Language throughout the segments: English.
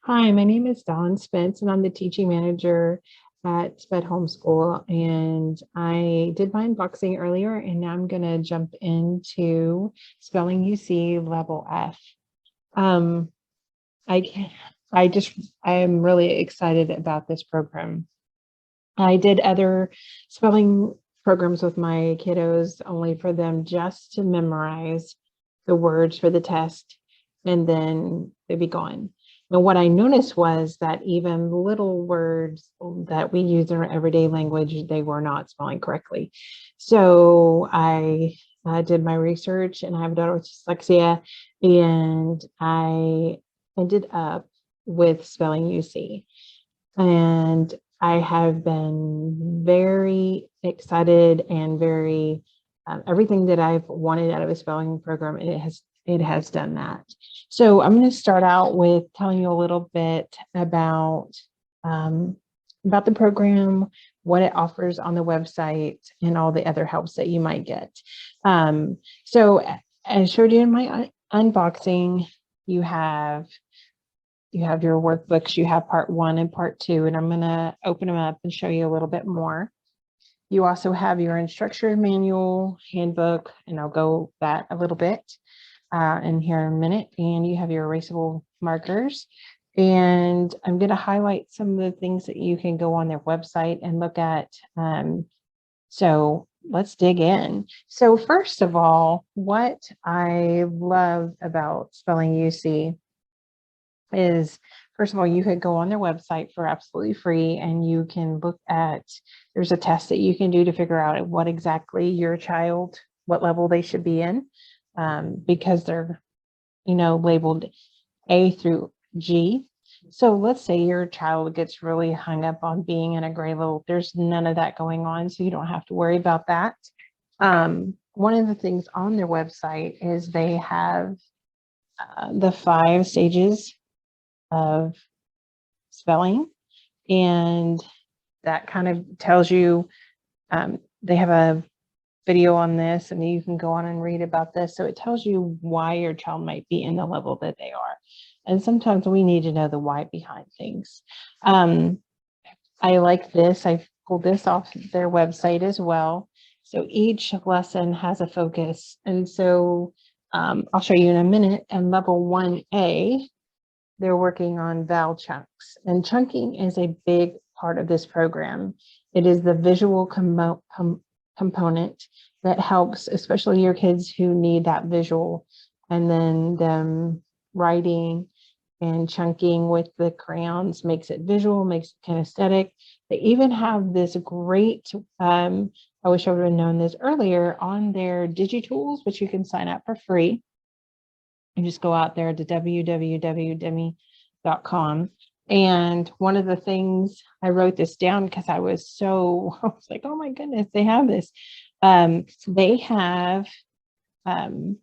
Hi, my name is Dawn Spence, and I'm the teaching manager at SPED Homeschool. And I did my unboxing earlier, and now I'm going to jump into Spelling UC Level F. Um, I, I am really excited about this program. I did other spelling programs with my kiddos, only for them just to memorize the words for the test, and then they'd be gone. And what I noticed was that even little words that we use in our everyday language, they were not spelling correctly. So I did my research, and I have a daughter with dyslexia, and I ended up with Spelling UC. And I have been very excited and very everything that I've wanted out of a spelling program, and it has done that. So I'm going to start out with telling you a little bit about the program, what it offers on the website, and all the other helps that you might get. So as I showed you in my unboxing, you have your workbooks, you have part 1 and part 2, and I'm going to open them up and show you a little bit more. You also have your instruction manual, handbook, and I'll go that a little bit in here in a minute. And you have your erasable markers. And I'm going to highlight some of the things that you can go on their website and look at. So let's dig in. So first of all, what I love about Spelling UC is, first of all, you could go on their website for absolutely free, and you can look at, there's a test that you can do to figure out what exactly your child, what level they should be in, because they're, labeled A through G. So let's say your child gets really hung up on being in a grade level. There's none of that going on, so you don't have to worry about that. One of the things on their website is they have the 5 stages of spelling, and that kind of tells you, they have a video on this, and you can go on and read about this. So it tells you why your child might be in the level that they are. And sometimes we need to know the why behind things. I like this. I pulled this off their website as well. So each lesson has a focus. And so I'll show you in a minute. And level 1A, they're working on vowel chunks, and chunking is a big part of this program. It is the visual component that helps, especially your kids who need that visual, and then them writing and chunking with the crayons makes it visual, makes it kinesthetic. They even have this great, I wish I would have known this earlier, on their DigiTools, which you can sign up for free. You just go out there to www.demme.com. And one of the things, I wrote this down because I was like, oh my goodness, they have this. They have under,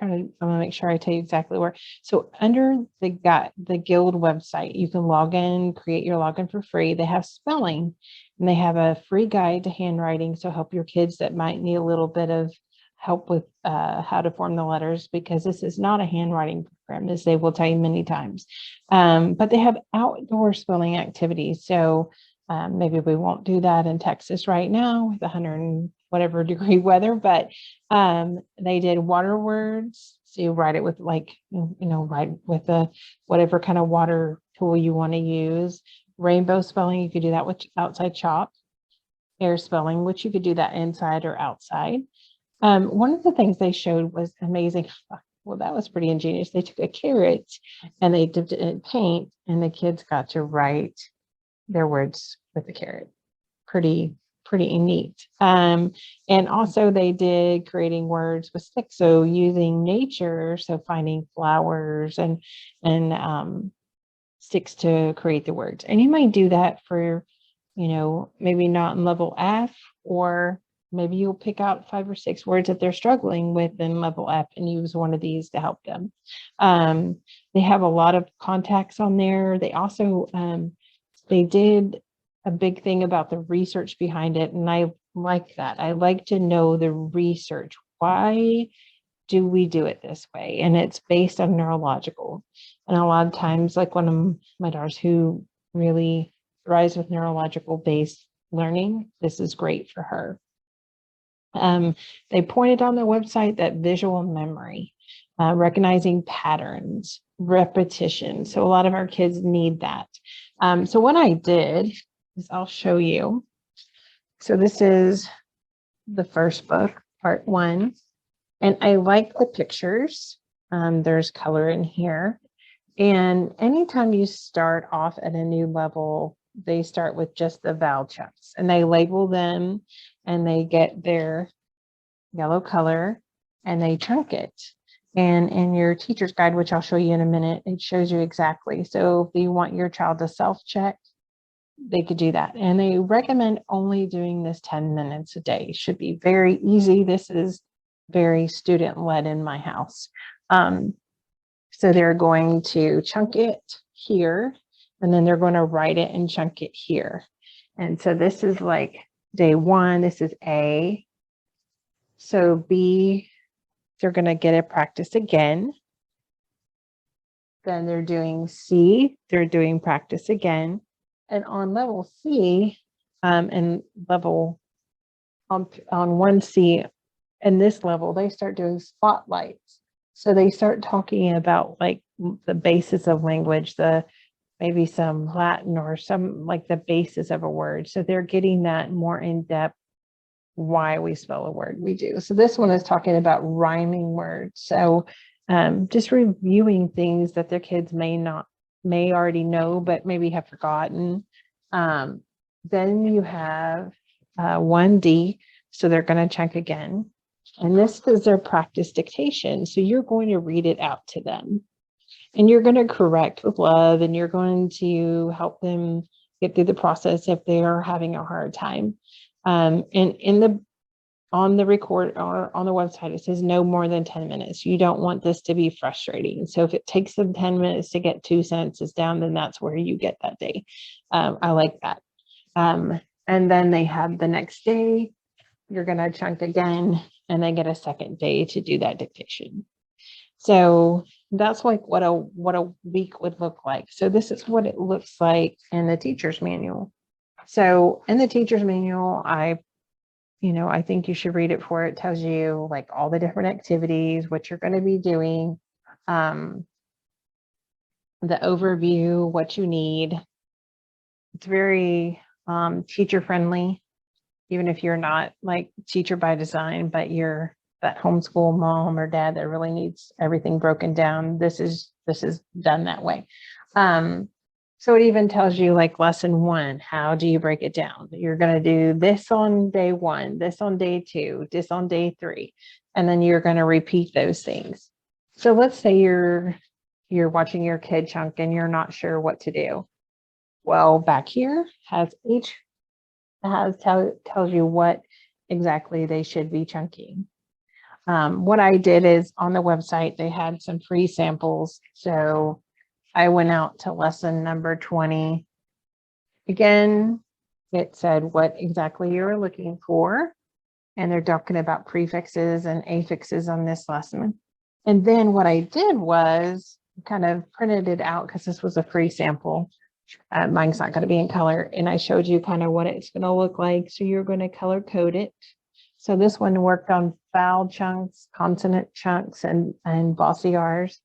I'm going to make sure I tell you exactly where. So under the Guild website, you can log in, create your login for free. They have spelling, and they have a free guide to handwriting. So help your kids that might need a little bit of help with how to form the letters, because this is not a handwriting program, as they will tell you many times. But they have outdoor spelling activities. So maybe we won't do that in Texas right now with 100 and whatever degree weather, but they did water words. So you write it with write with whatever kind of water tool you want to use. Rainbow spelling, you could do that with outside chalk. Air spelling, which you could do that inside or outside. One of the things they showed was amazing. Well, that was pretty ingenious. They took a carrot and they dipped it in paint, and the kids got to write their words with the carrot. Pretty neat. And also they did creating words with sticks. So using nature, so finding flowers and sticks to create the words. And you might do that for, maybe not in level F, or maybe you'll pick out 5 or 6 words that they're struggling with in level F and use one of these to help them. They have a lot of contacts on there. They also, they did a big thing about the research behind it. And I like that. I like to know the research. Why do we do it this way? And it's based on neurological. And a lot of times, like one of my daughters who really thrives with neurological based learning, this is great for her. They pointed on their website that visual memory, recognizing patterns, repetition. So a lot of our kids need that. So what I did is I'll show you. So this is the first book, part 1. And I like the pictures. There's color in here. And anytime you start off at a new level, they start with just the vowel chunks and they label them and they get their yellow color and they chunk it. And in your teacher's guide, which I'll show you in a minute, it shows you exactly. So if you want your child to self-check, they could do that. And they recommend only doing this 10 minutes a day. It should be very easy. This is very student-led in my house. So they're going to chunk it here, and then they're going to write it and chunk it here. And so this is like day 1, this is A. So B, they're going to get a practice again. Then they're doing C, they're doing practice again. And on level C, and level on 1C, and this level, they start doing spotlights. So they start talking about like the basis of language, maybe some Latin or some like the basis of a word. So they're getting that more in depth, why we spell a word we do. So this one is talking about rhyming words. So just reviewing things that their kids may already know, but maybe have forgotten. Then you have 1D. So they're going to chunk again. And this is their practice dictation. So you're going to read it out to them and you're going to correct with love and you're going to help them get through the process if they are having a hard time. And on the record or on the website, it says no more than 10 minutes. You don't want this to be frustrating. So if it takes them 10 minutes to get 2 sentences down, then that's where you get that day. I like that. And then they have the next day, you're going to chunk again, and they get a second day to do that dictation. So that's like what a week would look like. So this is what it looks like in the teacher's manual. So in the teacher's manual, I think you should read it for it tells you like all the different activities, what you're going to be doing, the overview, what you need. It's very teacher friendly, even if you're not like teacher by design, but you're that homeschool mom or dad that really needs everything broken down. This is done that way. So it even tells you like lesson 1, how do you break it down? You're going to do this on day 1, this on day 2, this on day 3, and then you're going to repeat those things. So let's say you're watching your kid chunk and you're not sure what to do. Well, back here tells you what exactly they should be chunking. What I did is on the website, they had some free samples. So I went out to lesson number 20. Again, it said what exactly you were looking for. And they're talking about prefixes and affixes on this lesson. And then what I did was kind of printed it out because this was a free sample. Mine's not going to be in color. And I showed you kind of what it's going to look like. So you're going to color code it. So this one worked on vowel chunks, consonant chunks, and bossy R's.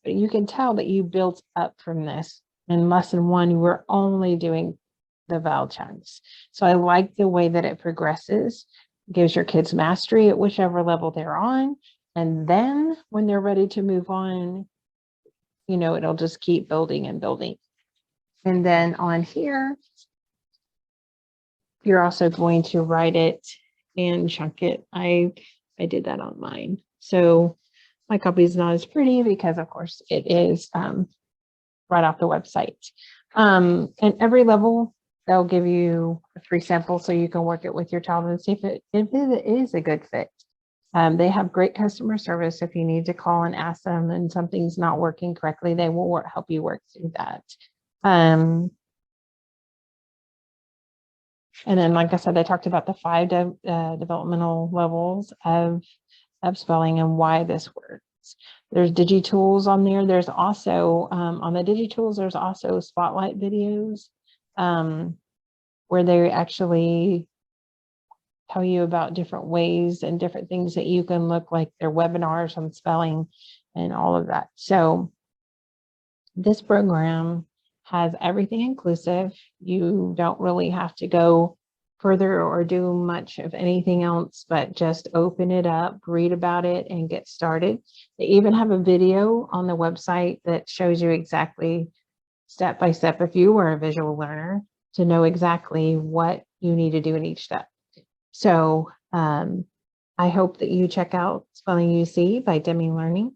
But you can tell that you built up from this. In lesson 1, you were only doing the vowel chunks. So I like the way that it progresses, gives your kids mastery at whichever level they're on. And then when they're ready to move on, it'll just keep building and building. And then on here, you're also going to write it and chunk it. I did that on mine. So my copy is not as pretty because, of course, it is right off the website. And every level, they'll give you a free sample so you can work it with your child and see if it is a good fit. They have great customer service. If you need to call and ask them and something's not working correctly, they will help you work through that. And then, like I said, I talked about the 5 developmental levels of of spelling and why this works. There's DigiTools on there. There's also, on the DigiTools, there's also spotlight videos where they actually tell you about different ways and different things that you can look, like their webinars on spelling and all of that. So this program has everything inclusive. You don't really have to go further or do much of anything else, but just open it up, read about it, and get started. They even have a video on the website that shows you exactly step by step, if you were a visual learner, to know exactly what you need to do in each step. So I hope that you check out Spelling UC by Demme Learning,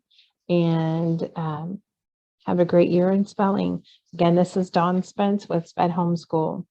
and have a great year in spelling. Again, this is Dawn Spence with SPED Homeschool.